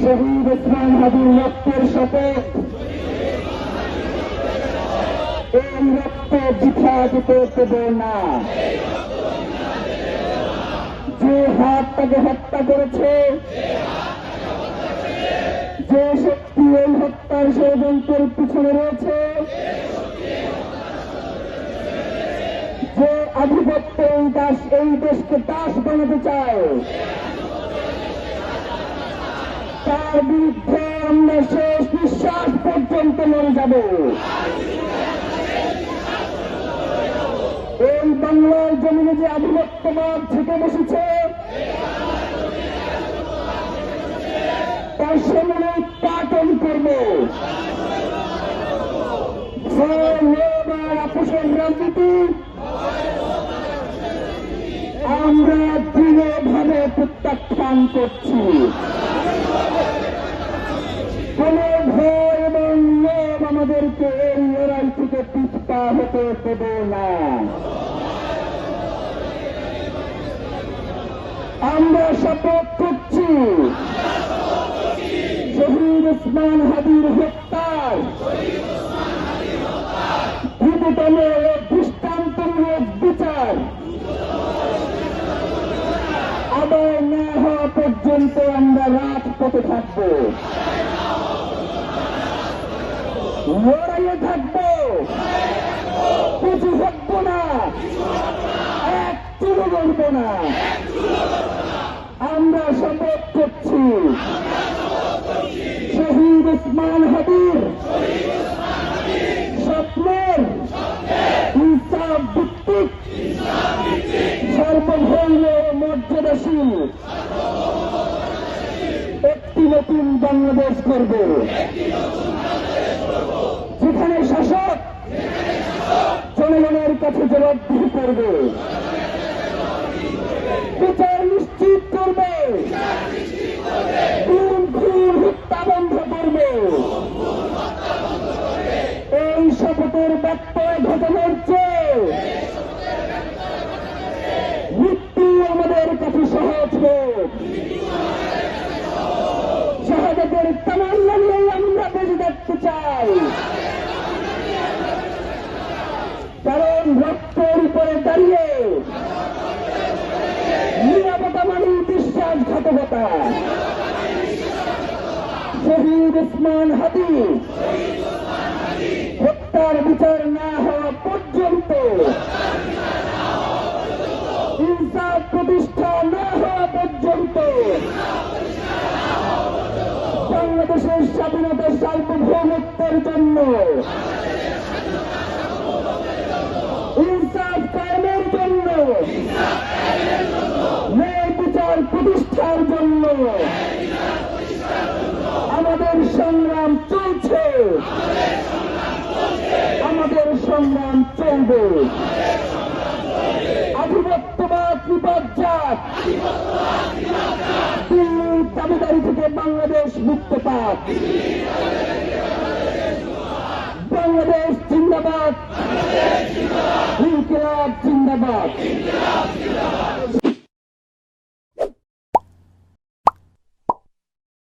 শহীদ ওসমান হাদির রক্তের সাথে এই রক্ত বৃথা যেতে দেব না। যে হাত তাকে হত্যা করেছে, যে শক্তি এই হত্যার ষড়যন্ত্রের পিছনে রয়েছে, যে আধিপত্য এই দেশকে দাস বানাতে চায়, তার বিরুদ্ধে আমরা শেষ নিঃশ্বাস পর্যন্ত লড়ে যাব। এই বাংলার জমিনে যে আধিপত্যবাদ থেকে বসেছে, তার সামনে উৎপাটন করব। আপোষের রাজনীতি আমরা দৃঢ়ভাবে প্রত্যাখ্যান করছি। কোন ভয় এবং লোভ আমাদেরকে এই লড়াই থেকে পিছপা হতে দেব না। আমরা শপথ করছি শহীদ ওসমান হাদির হত্যার দ্রুততম দৃষ্টান্তমূলক বিচার আদায় না হওয়া পর্যন্ত আমরা রাজপথে থাকব, লড়াইয়ে থাকব, কিছু হব না, এক চুলো লড়ব না। আমরা শপথ করছি শহীদ ওসমান হাদির স্বপ্নের ইনসাফ ভিত্তিক সর্বধর্ম মর্যাদাশীল একটি নতুন বাংলাদেশ করব, যেখানে শাসক জনগণের কাছে জবাবদিহি করবে, বিচার নিশ্চিত করবে, খুন হত্যা বন্ধ করবে। এই শপথের ব্যত্যয় ঘটানোর চেয়ে মৃত্যু আমাদের কাছে সহজ হোক। শাহাদাতের তামান্না নিয়ে আমরা বেঁচে থাকতে চাই, কারণ রক্তের উপরে দাঁড়িয়ে নিরাপত্তা মানে বিশ্বাসঘাতকতা। শহীদ ওসমান হাদি হত্যার বিচার না হওয়া পর্যন্ত, ইনসাফ প্রতিষ্ঠা না হওয়া পর্যন্ত বাংলাদেশের স্বাধীনতা সার্বভৌমত্বের জন্য, ইনসাফ কায়েমের জন্য, ন্যায় বিচার প্রতিষ্ঠার জন্য আমাদের সংগ্রাম চলছে, আমাদের সংগ্রাম চলবে। আধিপত্যবাদ বিপজ্জাত, দিল্লির দাবিদারি থেকে বাংলাদেশ মুক্ত পাক। বাংলাদেশ জিন্দাবাদ, ইনকিলাব জিন্দাবাদ।